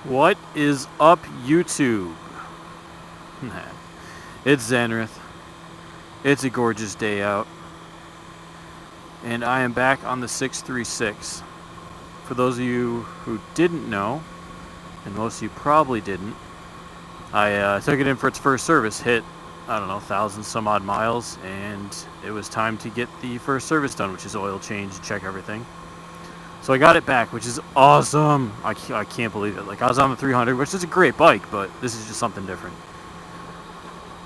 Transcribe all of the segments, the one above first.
What is up, YouTube? It's Zanrith. It's a gorgeous day out. And I am back on the 636. For those of you who didn't know, and most of you probably didn't, I took it in for its first service, hit, I don't know, 1,000 some odd miles, and it was time to get the first service done, which is oil change and check everything. So I got it back, which is awesome. I can't believe it. Like, I was on the 300, which is a great bike, but this is just something different.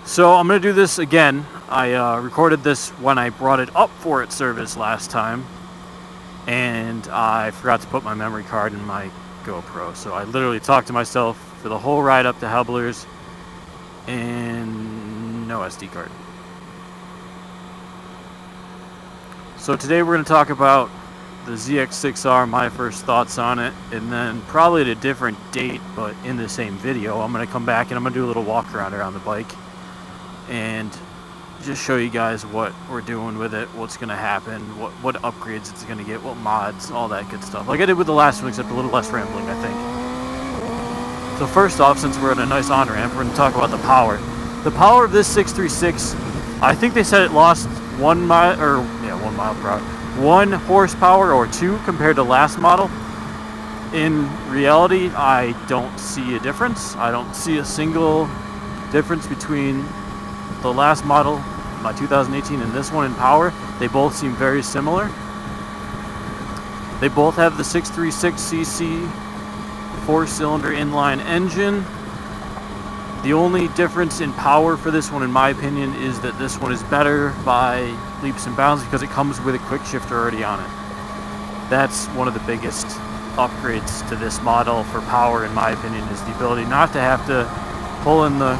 So I'm going to do this again. I recorded this when I brought it up for its service last time, and I forgot to put my memory card in my GoPro. So I literally talked to myself for the whole ride up to Hebeler's, and no SD card. So today we're going to talk about the ZX-6R, my first thoughts on it, and then probably at a different date, but in the same video, I'm going to come back and I'm going to do a little walk around around the bike and just show you guys what we're doing with it, what's going to happen, what upgrades it's going to get, what mods, all that good stuff. Like I did with the last one, except a little less rambling, I think. So first off, since we're at a nice on-ramp, we're going to talk about the power. The power of this 636, I think they said it lost 1 mile, or yeah, 1 mile per hour. 1 horsepower or 2 compared to last model. In reality, I don't see a difference. I don't see a single difference between the last model, my 2018, and this one in power. They both seem very similar. They both have the 636cc 4-cylinder inline engine. The only difference in power for this one, in my opinion, is that this one is better by leaps and bounds because it comes with a quick shifter already on it. That's one of the biggest upgrades to this model for power, in my opinion, is the ability not to have to pull in the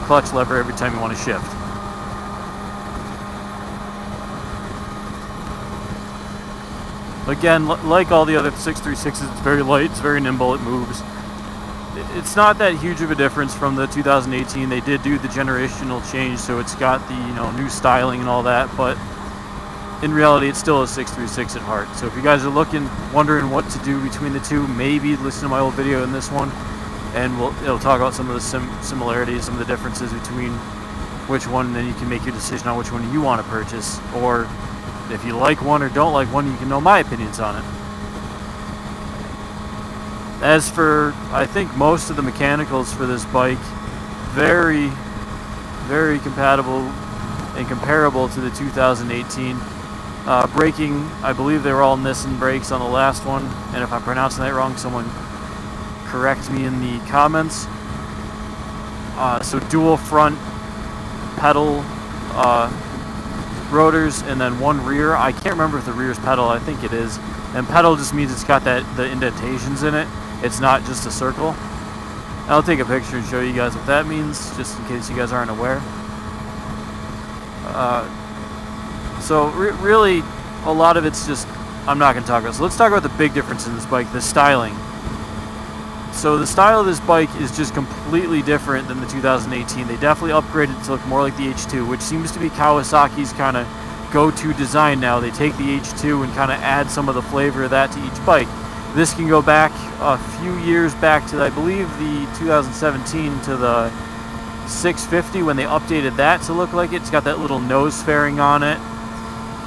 clutch lever every time you want to shift. Again, like all the other 636s, it's very light, it's very nimble, it moves. It's not that huge of a difference from the 2018. They did do the generational change, so it's got the new styling and all that, but in reality it's still a 636 at heart. So if you guys are wondering what to do between the two, maybe listen to my old video in this one, and it'll talk about some of the similarities, some of the differences between which one, and then you can make your decision on which one you want to purchase, or if you like one or don't like one, you can know my opinions on it. As for, I think, most of the mechanicals for this bike, very, very compatible and comparable to the 2018. Braking, I believe they were all Nissan brakes on the last one, and if I'm pronouncing that wrong, someone correct me in the comments. So dual front pedal rotors, and then 1 rear. I can't remember if the rear is pedal, I think it is. And pedal just means it's got the indentations in it. It's not just a circle. I'll take a picture and show you guys what that means, just in case you guys aren't aware. So really, a lot of it's just, I'm not going to talk about. So let's talk about the big difference in this bike, the styling. So the style of this bike is just completely different than the 2018. They definitely upgraded it to look more like the H2, which seems to be Kawasaki's kind of go-to design now. They take the H2 and kind of add some of the flavor of that to each bike. This can go back a few years back to, I believe, the 2017 to the 650 when they updated that to look like it. It's got that little nose fairing on it,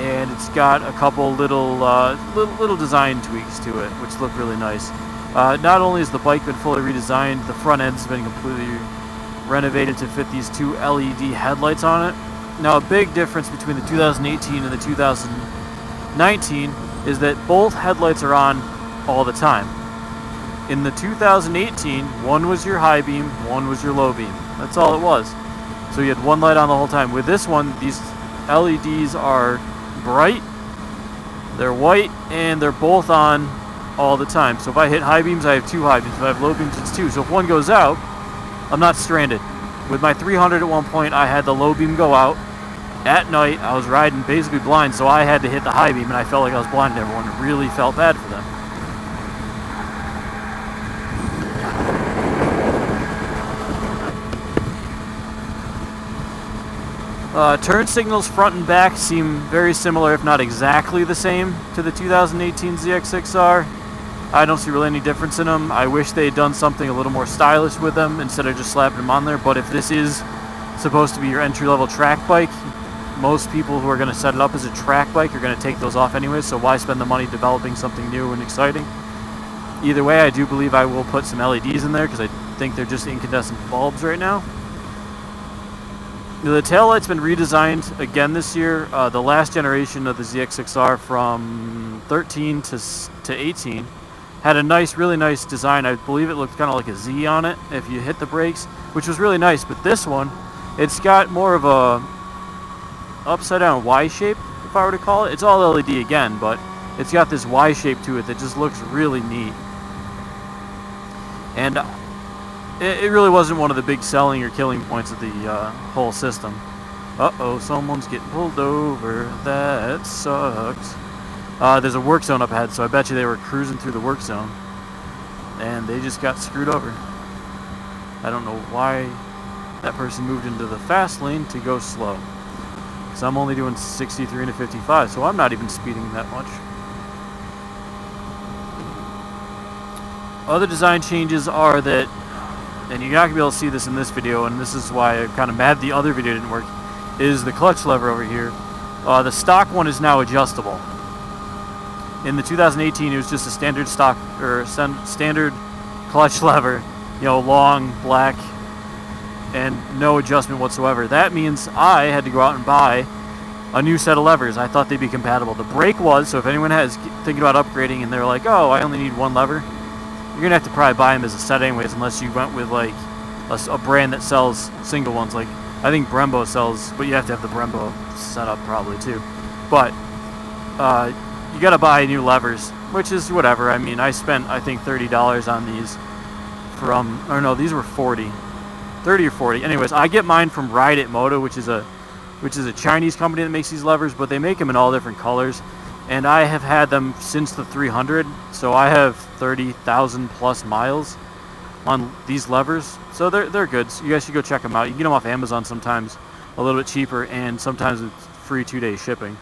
and it's got a couple little design tweaks to it, which look really nice. Not only has the bike been fully redesigned, the front end's been completely renovated to fit these 2 LED headlights on it. Now, a big difference between the 2018 and the 2019 is that both headlights are on all the time. In the 2018, one was your high beam, one was your low beam. That's all it was. So you had one light on the whole time. With this one, these LEDs are bright, they're white, and they're both on all the time. So if I hit high beams, I have 2 high beams. If I have low beams, it's 2. So if one goes out, I'm not stranded. With my 300 at one point, I had the low beam go out. At night, I was riding basically blind, so I had to hit the high beam, and I felt like I was blind to everyone. It really felt bad for them. Turn signals front and back seem very similar, if not exactly the same, to the 2018 ZX-6R. I don't see really any difference in them. I wish they had done something a little more stylish with them instead of just slapping them on there. But if this is supposed to be your entry-level track bike, most people who are going to set it up as a track bike are going to take those off anyway, so why spend the money developing something new and exciting? Either way, I do believe I will put some LEDs in there because I think they're just incandescent bulbs right now. The taillight's been redesigned again this year. The last generation of the ZX-6R from 13 to 18 had a nice, really nice design. I believe it looked kind of like a Z on it if you hit the brakes, which was really nice. But this one, it's got more of a upside down Y shape, if I were to call it. It's all LED again, but it's got this Y shape to it that just looks really neat. And it really wasn't one of the big selling or killing points of the whole system. Uh-oh, someone's getting pulled over. That sucks. There's a work zone up ahead, so I bet you they were cruising through the work zone. And they just got screwed over. I don't know why that person moved into the fast lane to go slow. Because I'm only doing 63 to 55, so I'm not even speeding that much. Other design changes are that, and you're not going to be able to see this in this video, and this is why I'm kind of mad the other video didn't work, is the clutch lever over here. The stock one is now adjustable. In the 2018, it was just a standard stock, or standard clutch lever, you know, long, black, and no adjustment whatsoever. That means I had to go out and buy a new set of levers. I thought they'd be compatible. The brake was, so if anyone has thinking about upgrading and they're like, oh, I only need one lever, you're going to have to probably buy them as a set anyways, unless you went with like a brand that sells single ones. Like, I think Brembo sells, but you have to have the Brembo set up probably too. But you got to buy new levers, which is whatever. I mean, I spent, I think, $30 on these from, or no, these were 30 or 40. Anyways, I get mine from RideIT Moto, which is a Chinese company that makes these levers, but they make them in all different colors. And I have had them since the 300, so I have 30,000 plus miles on these levers. So they're good. So you guys should go check them out. You can get them off Amazon sometimes a little bit cheaper, and sometimes it's free 2-day shipping,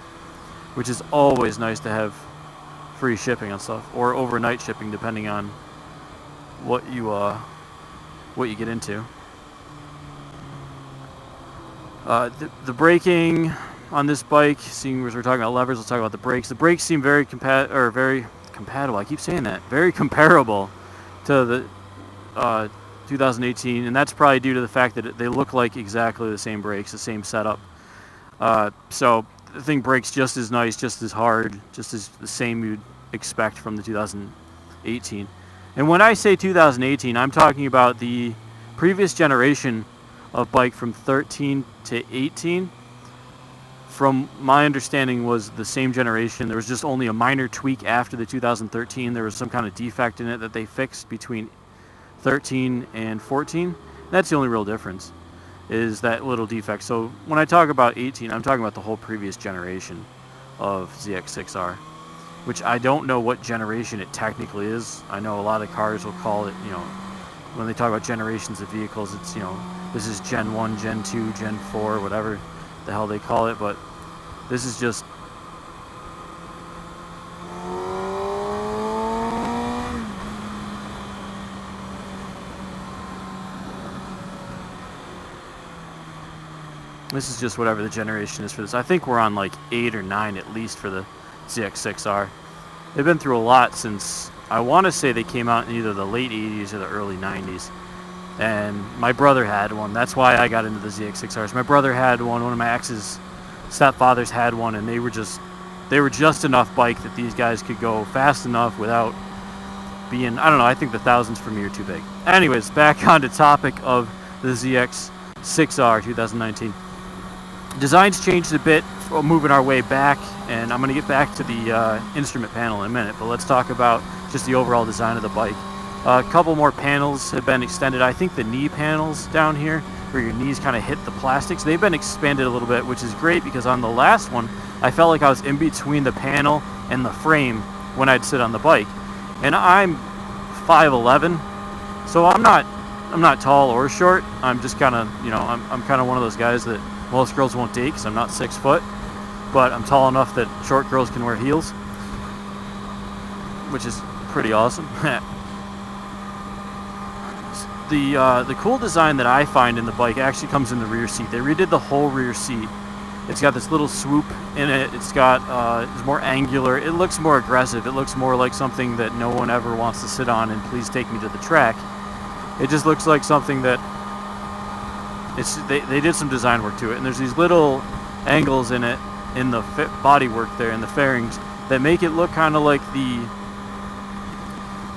which is always nice to have free shipping on stuff, or overnight shipping depending on what you get into. The braking on this bike, seeing as we're talking about levers, let's talk about the brakes. The brakes seem very compatible. I keep saying that. Very comparable to the 2018, and that's probably due to the fact that they look like exactly the same brakes, the same setup. So the thing brakes just as nice, just as hard, just as the same you'd expect from the 2018. And when I say 2018, I'm talking about the previous generation of bike from 13 to 18. From my understanding, was the same generation. There was just only a minor tweak after the 2013. There was some kind of defect in it that they fixed between 13 and 14. That's the only real difference, is that little defect. So when I talk about 18, I'm talking about the whole previous generation of ZX-6R, which I don't know what generation it technically is. I know a lot of cars will call it, you know, when they talk about generations of vehicles, it's, you know, this is Gen 1, Gen 2, Gen 4, whatever the hell they call it, but this is just whatever the generation is for this. I think we're on like 8 or 9 at least for the ZX-6R. They've been through a lot since, I want to say they came out in either the late 80s or the early 90s. And my brother had one. That's why I got into the ZX-6Rs. My brother had one of my ex's stepfathers had one, and they were just enough bike that these guys could go fast enough without being, I don't know, I think the thousands for me are too big. Anyways, back on the topic of the ZX-6R 2019. Design's changed a bit, moving our way back, and I'm going to get back to the instrument panel in a minute, but let's talk about just the overall design of the bike. A couple more panels have been extended. I think the knee panels down here, where your knees kind of hit the plastics, they've been expanded a little bit, which is great because on the last one, I felt like I was in between the panel and the frame when I'd sit on the bike. And I'm 5'11", so I'm not tall or short. I'm just kind of, you know, I'm kind of one of those guys that most girls won't date because I'm not 6 foot, but I'm tall enough that short girls can wear heels, which is pretty awesome. The cool design that I find in the bike actually comes in the rear seat. They redid the whole rear seat. It's got this little swoop in it. It's got it's more angular. It looks more aggressive. It looks more like something that no one ever wants to sit on and please take me to the track. It just looks like something that they did some design work to it. And there's these little angles in it, in the bodywork there, in the fairings, that make it look kind of like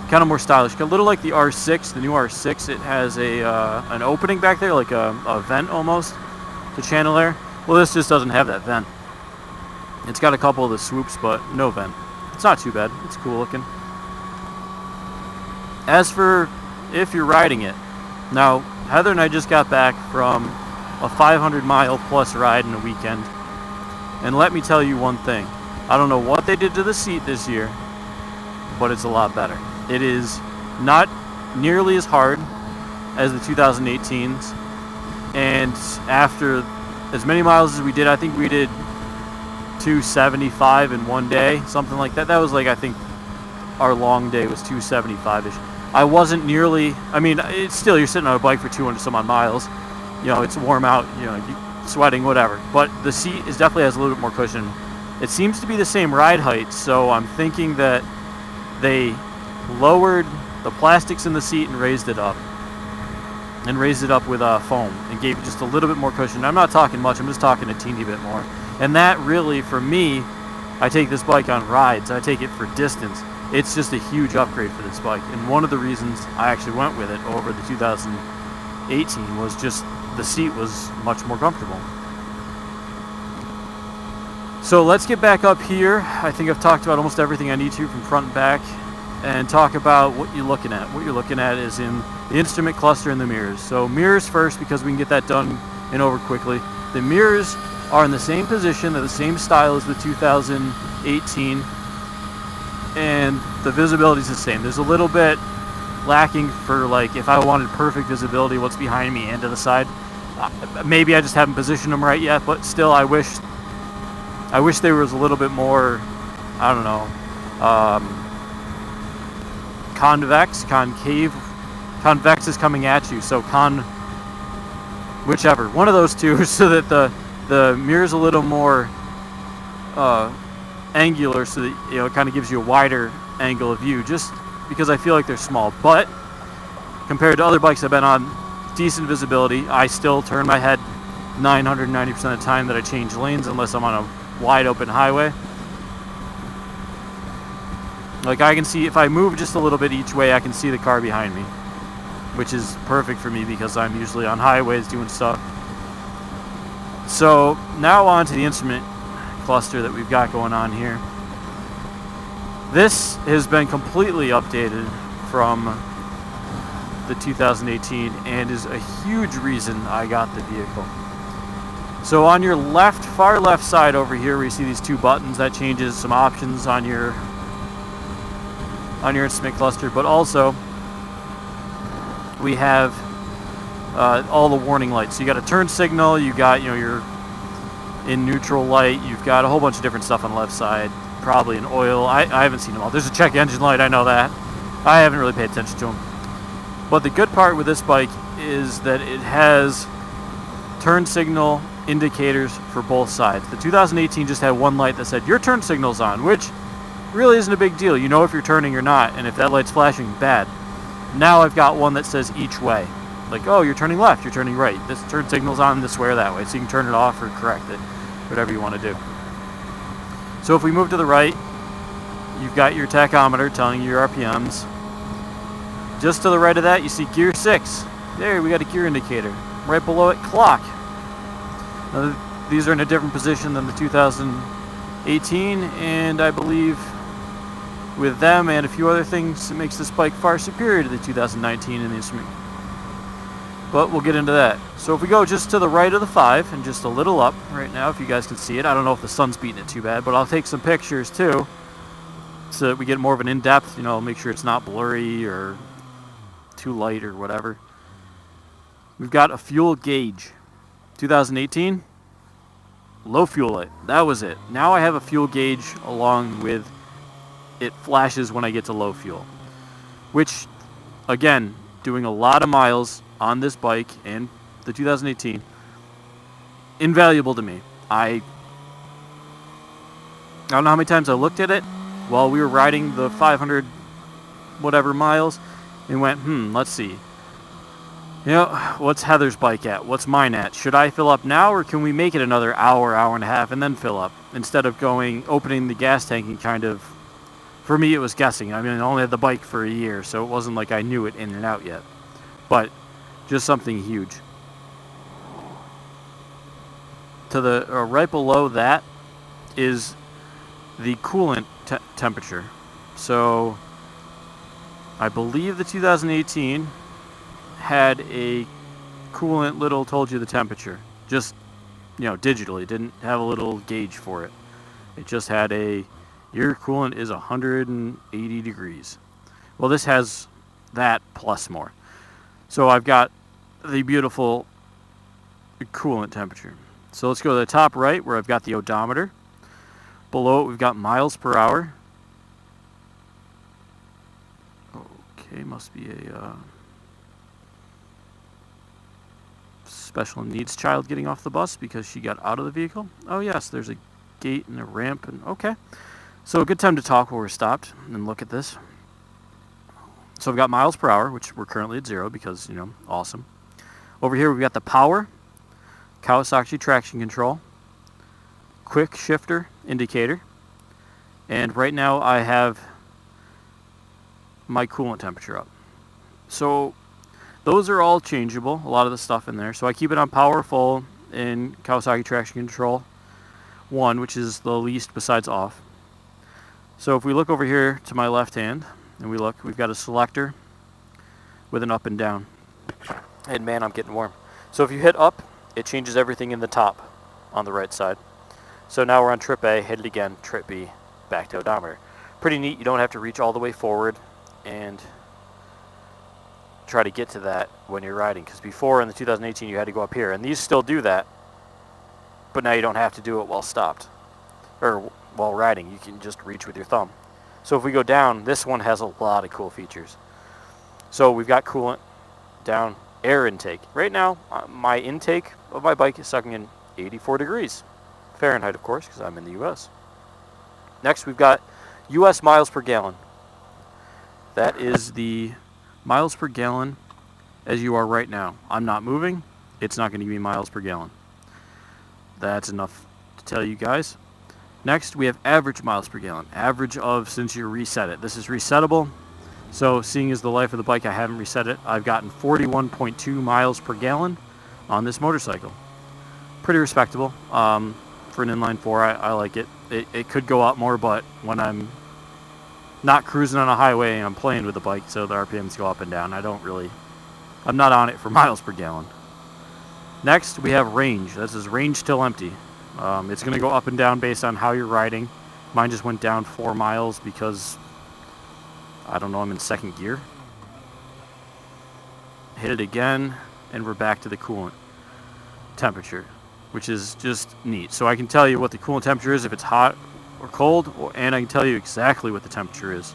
kind of more stylish. A little like the R6, the new R6. It has an opening back there, like a vent almost, to channel air. Well, this just doesn't have that vent. It's got a couple of the swoops, but no vent. It's not too bad. It's cool looking. As for if you're riding it, now Heather and I just got back from a 500-mile plus ride in a weekend, and let me tell you one thing. I don't know what they did to the seat this year, but it's a lot better. It is not nearly as hard as the 2018s, and after as many miles as we did, I think we did 275 in one day, something like that. That was like, I think our long day was 275-ish. I wasn't nearly, I mean, it's still, you're sitting on a bike for 200 some odd miles. You know, it's warm out, you know, sweating, whatever. But the seat definitely has a little bit more cushion. It seems to be the same ride height, so I'm thinking that they lowered the plastics in the seat and raised it up. And raised it up with foam and gave it just a little bit more cushion. I'm not talking much, I'm just talking a teeny bit more. And that really, for me, I take this bike on rides, I take it for distance. It's just a huge upgrade for this bike. And one of the reasons I actually went with it over the 2018 was just the seat was much more comfortable. So let's get back up here. I think I've talked about almost everything I need to from front and back, and talk about what you're looking at. What you're looking at is in the instrument cluster and the mirrors. So mirrors first, because we can get that done and over quickly. The mirrors are in the same position, they're the same style as the 2018, and the visibility is the same. There's a little bit lacking for, like, if I wanted perfect visibility, what's behind me and to the side. Maybe I just haven't positioned them right yet, but still, I wish there was a little bit more, I don't know, convex, concave. Convex is coming at you, so whichever, one of those two, so that the mirror's a little more angular, so that, you know, it kind of gives you a wider angle of view, just because I feel like they're small. But compared to other bikes I've been on, decent visibility. I still turn my head 990% of the time that I change lanes, unless I'm on a wide open highway. Like, I can see, if I move just a little bit each way, I can see the car behind me, which is perfect for me because I'm usually on highways doing stuff. So now on to the instrument cluster that we've got going on here. This has been completely updated from the 2018 and is a huge reason I got the vehicle. So on your left, far left side over here, where you see these two buttons, that changes some options on your instrument cluster, but also we have all the warning lights. So you got a turn signal, you got, you know, your in neutral light, you've got a whole bunch of different stuff on the left side, probably an oil. I haven't seen them all. There's a check engine light, I know that. I haven't really paid attention to them. But the good part with this bike is that it has turn signal indicators for both sides. The 2018 just had one light that said your turn signal's on, which really isn't a big deal. You know if you're turning or not, and if that light's flashing, bad. Now I've got one that says each way. Like, oh, you're turning left, you're turning right. This turn signal's on this way or that way, so you can turn it off or correct it, whatever you want to do. So if we move to the right, you've got your tachometer telling you your RPMs. Just to the right of that, you see gear 6. There, we got a gear indicator. Right below it, clock. Now, these are in a different position than the 2018, and I believe with them and a few other things, it makes this bike far superior to the 2019 in the instrument. But we'll get into that. So if we go just to the right of the 5 and just a little up right now, if you guys can see it. I don't know if the sun's beating it too bad, but I'll take some pictures too, so that we get more of an in-depth, you know, make sure it's not blurry or too light or whatever. We've got a fuel gauge. 2018, low fuel light. That was it. Now I have a fuel gauge along with it flashes when I get to low fuel. Which, again, doing a lot of miles on this bike and the 2018, invaluable to me. I don't know how many times I looked at it while we were riding the 500 whatever miles and went, let's see. You know, what's Heather's bike at? What's mine at? Should I fill up now, or can we make it another hour, hour and a half, and then fill up? Instead of opening the gas tank and kind of, for me it was guessing. I mean, I only had the bike for a year, so it wasn't like I knew it in and out yet. But just something huge. To the right below that is the coolant temperature. So I believe the 2018 had a coolant little told you the temperature, just digitally. It didn't have a little gauge for it. It just had your coolant is 180 degrees. Well, this has that plus more. So I've got the beautiful coolant temperature. So let's go to the top right where I've got the odometer. Below it we've got miles per hour. Okay, must be a special needs child getting off the bus because she got out of the vehicle. Oh yes, there's a gate and a ramp, and okay. So a good time to talk while we're stopped and look at this. So we've got miles per hour, which we're currently at 0 because, awesome. Over here we've got the power, Kawasaki traction control, quick shifter indicator, and right now I have my coolant temperature up. So those are all changeable, a lot of the stuff in there. So I keep it on powerful in Kawasaki traction control 1, which is the least besides off. So if we look over here to my left hand and we look, we've got a selector with an up and down. And man, I'm getting warm. So if you hit up, it changes everything in the top on the right side. So now we're on trip A, hit it again, trip B, back to odometer. Pretty neat. You don't have to reach all the way forward and try to get to that when you're riding, because before in the 2018 you had to go up here, and these still do that, but now you don't have to do it while stopped or while riding. You can just reach with your thumb. So if we go down, this one has a lot of cool features. So we've got coolant down, air intake. Right now my intake of my bike is sucking in 84 degrees Fahrenheit, of course, because I'm in the US. Next we've got US miles per gallon. That is the miles per gallon as you are right now. I'm not moving. It's not going to give me miles per gallon. That's enough to tell you guys. Next, we have average miles per gallon. Average of since you reset it. This is resettable. So seeing as the life of the bike, I haven't reset it. I've gotten 41.2 miles per gallon on this motorcycle. Pretty respectable. For an inline 4, I like it. It could go up more, but when I'm not cruising on a highway, I'm playing with the bike, so the RPMs go up and down. I'm not on it for miles per gallon. Next, we have range. This is range till empty. It's going to go up and down based on how you're riding. Mine just went down 4 miles because, I don't know, I'm in second gear. Hit it again, and we're back to the coolant temperature, which is just neat. So I can tell you what the coolant temperature is if it's hot or cold, and I can tell you exactly what the temperature is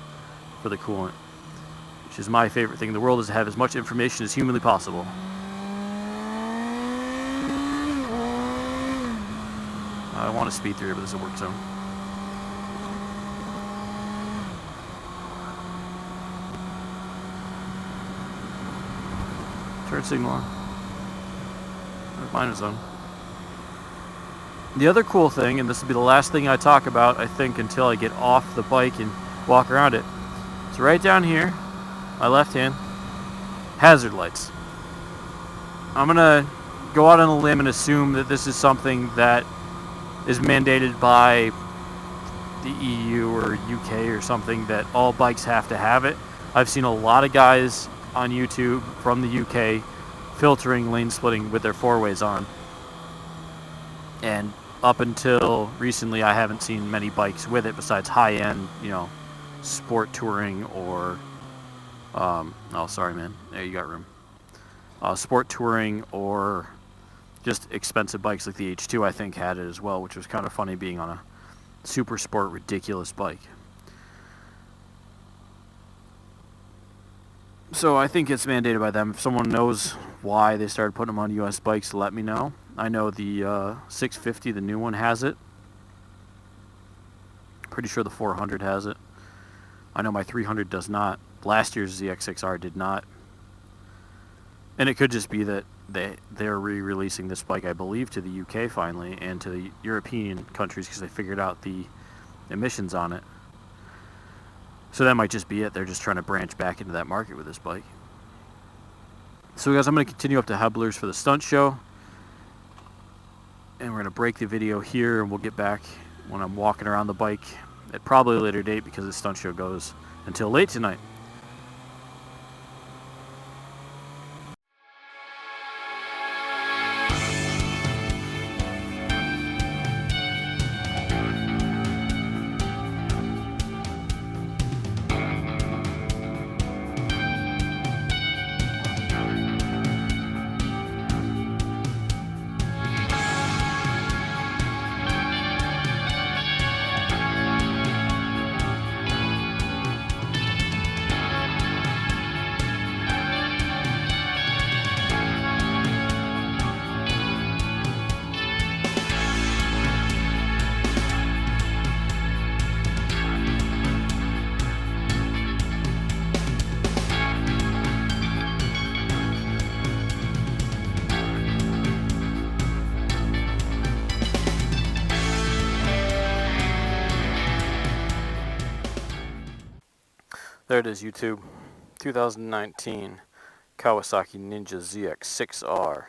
for the coolant, which is my favorite thing in the world, is to have as much information as humanly possible. I want to speed through here, but this is a work zone. Turn signal on. Mine is on. The other cool thing, and this will be the last thing I talk about, I think, until I get off the bike and walk around it. It's right down here, my left hand, hazard lights. I'm going to go out on a limb and assume that this is something that is mandated by the EU or UK or something, that all bikes have to have it. I've seen a lot of guys on YouTube from the UK filtering lane splitting with their 4-ways on. And up until recently, I haven't seen many bikes with it besides high-end, sport touring or, oh, sorry, man. There, you got room. Sport touring or just expensive bikes like the H2, I think, had it as well, which was kind of funny being on a super sport, ridiculous bike. So I think it's mandated by them. If someone knows why they started putting them on U.S. bikes, let me know. I know the 650, the new one, has it. Pretty sure the 400 has it. I know my 300 does not. Last year's ZX-6R did not. And it could just be that they're re-releasing this bike, I believe, to the UK finally, and to the European countries because they figured out the emissions on it. So that might just be it. They're just trying to branch back into that market with this bike. So guys, I'm going to continue up to Hebeler's for the stunt show. And we're going to break the video here, and we'll get back when I'm walking around the bike at probably a later date because the stunt show goes until late tonight. There it is, YouTube. 2019 Kawasaki Ninja ZX-6R.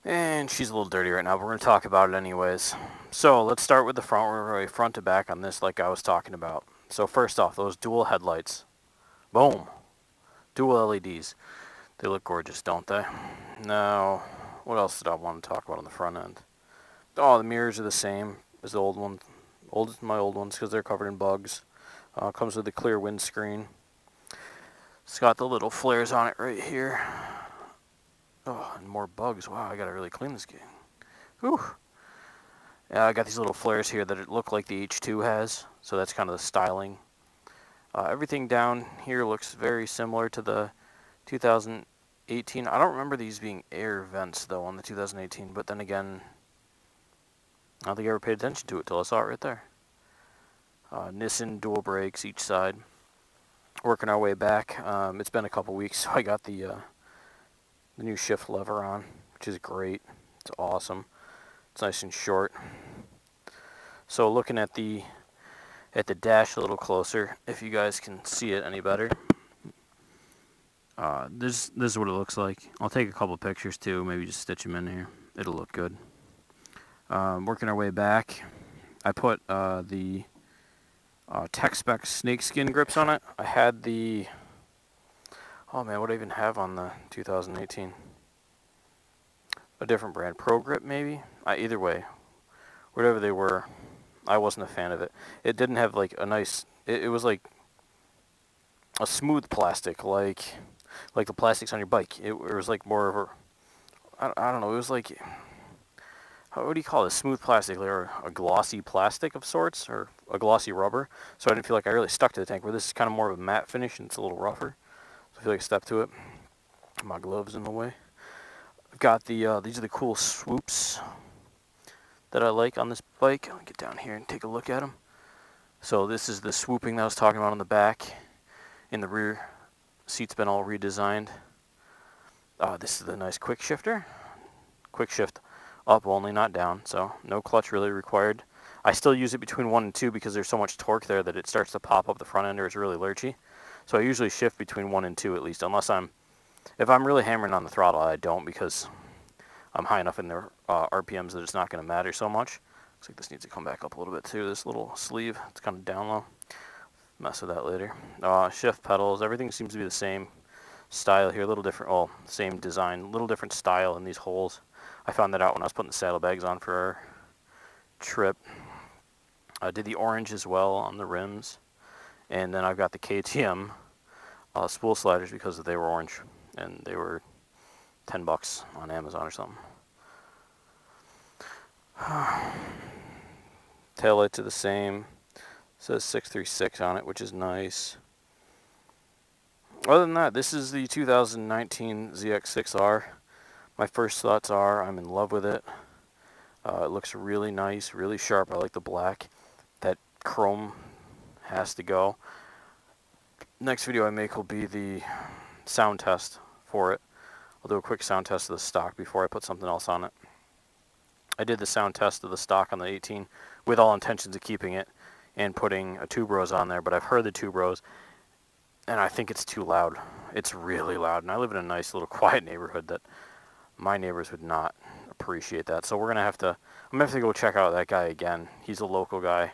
And she's a little dirty right now, but we're going to talk about it anyways. So let's start with the front. We're going front to back on this like I was talking about. So first off, those dual headlights. Boom. Dual LEDs. They look gorgeous, don't they? Now, what else did I want to talk about on the front end? Oh, the mirrors are the same as the old ones. My old ones because they're covered in bugs. Comes with a clear windscreen. It's got the little flares on it right here. Oh, and more bugs. Wow, I gotta really clean this game. Whew. Yeah, I got these little flares here that it look like the H2 has. So that's kind of the styling. Everything down here looks very similar to the 2018. I don't remember these being air vents though on the 2018. But then again, I don't think I ever paid attention to it till I saw it right there. Nissan dual brakes each side. Working our way back. It's been a couple weeks, so I got the new shift lever on, which is great. It's awesome. It's nice and short. So looking at the dash a little closer, if you guys can see it any better. This is what it looks like. I'll take a couple pictures too, maybe just stitch them in here. It'll look good. Working our way back, I put the Tech Spec Snakeskin Grips on it. I had the... Oh man, what do I even have on the 2018? A different brand. Pro Grip maybe? Either way. Whatever they were, I wasn't a fan of it. It didn't have like a nice... It was like a smooth plastic, like the plastics on your bike. It was like more of a... I don't know, it was like... What do you call it? Smooth plastic, or a glossy plastic of sorts, or a glossy rubber. So I didn't feel like I really stuck to the tank. Where this is kind of more of a matte finish and it's a little rougher. So I feel like I stepped to it. My gloves in the way. I've got the these are the cool swoops that I like on this bike. I'll get down here and take a look at them. So this is the swooping that I was talking about on the back. In the rear, seat's been all redesigned. This is the nice quick shifter. Quick shift. Up only, not down, so no clutch really required. I still use it between 1 and 2 because there's so much torque there that it starts to pop up the front end or it's really lurchy. So I usually shift between 1 and 2 at least, unless if I'm really hammering on the throttle, I don't because I'm high enough in the RPMs that it's not going to matter so much. Looks like this needs to come back up a little bit too, this little sleeve, it's kind of down low. Mess with that later. Shift pedals, everything seems to be the same style here, a little different, well, same design, a little different style in these holes. I found that out when I was putting the saddlebags on for our trip. I did the orange as well on the rims. And then I've got the KTM spool sliders because they were orange. And they were $10 on Amazon or something. Taillights are the same. It says 636 on it, which is nice. Other than that, this is the 2019 ZX-6R. My first thoughts are I'm in love with it. It looks really nice, really sharp. I like the black. That chrome has to go. Next video I make will be the sound test for it. I'll do a quick sound test of the stock before I put something else on it. I did the sound test of the stock on the 18 with all intentions of keeping it and putting a tube rose on there, but I've heard the tube rose and I think it's too loud. It's really loud, and I live in a nice little quiet neighborhood that my neighbors would not appreciate that. So I'm gonna have to go check out that guy again. He's a local guy.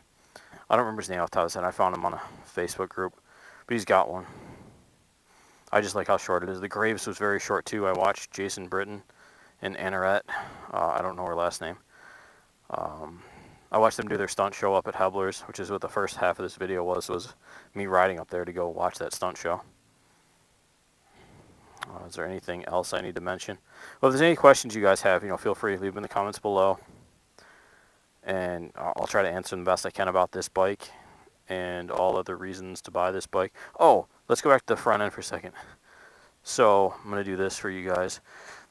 I don't remember his name off the top of his head. I found him on a Facebook group, but he's got one. I just like how short it is. The Graves was very short too. I watched Jason Britton and Annarette. I don't know her last name. I watched them do their stunt show up at Hebeler's, which is what the first half of this video was me riding up there to go watch that stunt show. Is there anything else I need to mention? Well, if there's any questions you guys have, feel free to leave them in the comments below. And I'll try to answer them the best I can about this bike and all other reasons to buy this bike. Oh, let's go back to the front end for a second. So I'm going to do this for you guys.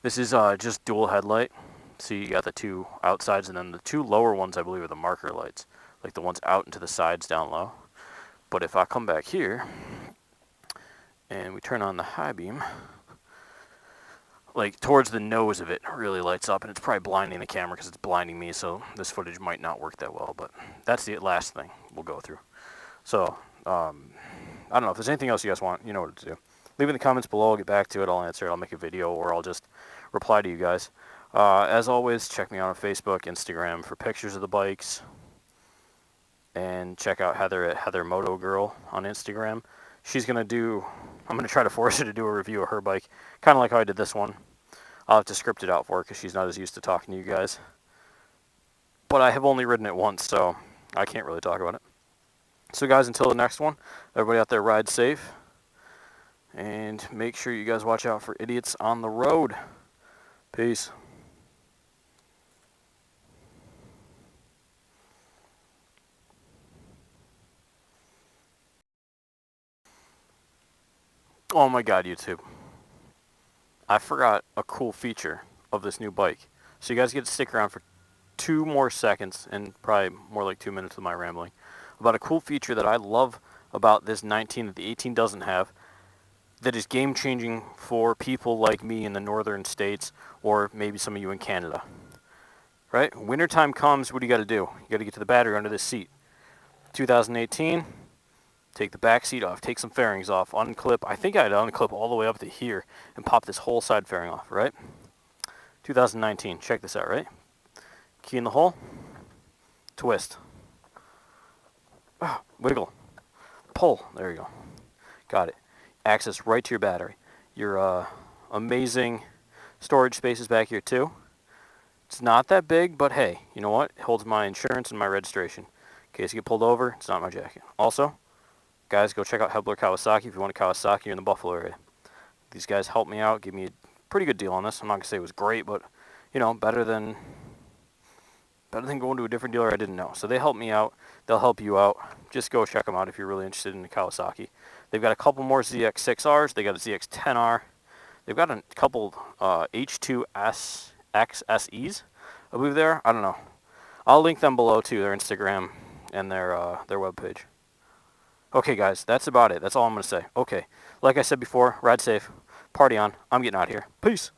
This is just dual headlight. See, you got the two outsides, and then the two lower ones, I believe, are the marker lights, like the ones out into the sides down low. But if I come back here and we turn on the high beam, like towards the nose of it really lights up, and it's probably blinding the camera because it's blinding me, so this footage might not work that well, but that's the last thing we'll go through. So I don't know if there's anything else you guys want, you know what to do. Leave in the comments below. I'll get back to it. I'll answer it. I'll make a video, or I'll just reply to you guys. As always, check me out on Facebook, Instagram for pictures of the bikes, and check out Heather at Heather Moto Girl on Instagram. She's gonna do. I'm gonna try to force her to do a review of her bike, kind of like how I did this one. I'll have to script it out for her because she's not as used to talking to you guys. But I have only ridden it once, so I can't really talk about it. So guys, until the next one, everybody out there ride safe, and make sure you guys watch out for idiots on the road. Peace. Oh my god, YouTube. I forgot a cool feature of this new bike. So you guys get to stick around for 2 more seconds, and probably more like 2 minutes of my rambling, about a cool feature that I love about this 19 that the 18 doesn't have, that is game-changing for people like me in the northern states, or maybe some of you in Canada. Right? Wintertime comes, what do you got to do? You got to get to the battery under this seat. 2018... take the back seat off, take some fairings off, unclip. I think I had to unclip all the way up to here and pop this whole side fairing off, right? 2019, check this out, right? Key in the hole, twist, wiggle, pull, there you go. Got it. Access right to your battery. Your amazing storage space is back here too. It's not that big, but hey, you know what? It holds my insurance and my registration. In case you get pulled over, it's not my jacket. Also, guys, go check out Hebeler Kawasaki if you want a Kawasaki in the Buffalo area. These guys helped me out, gave me a pretty good deal on this. I'm not going to say it was great, but, better than going to a different dealer I didn't know. So they helped me out. They'll help you out. Just go check them out if you're really interested in the Kawasaki. They've got a couple more ZX-6Rs. They got a ZX-10R. They've got a couple H2S XSEs, I believe there. I don't know. I'll link them below too, their Instagram and their webpage. Okay, guys, that's about it. That's all I'm going to say. Okay, like I said before, ride safe, party on. I'm getting out of here. Peace.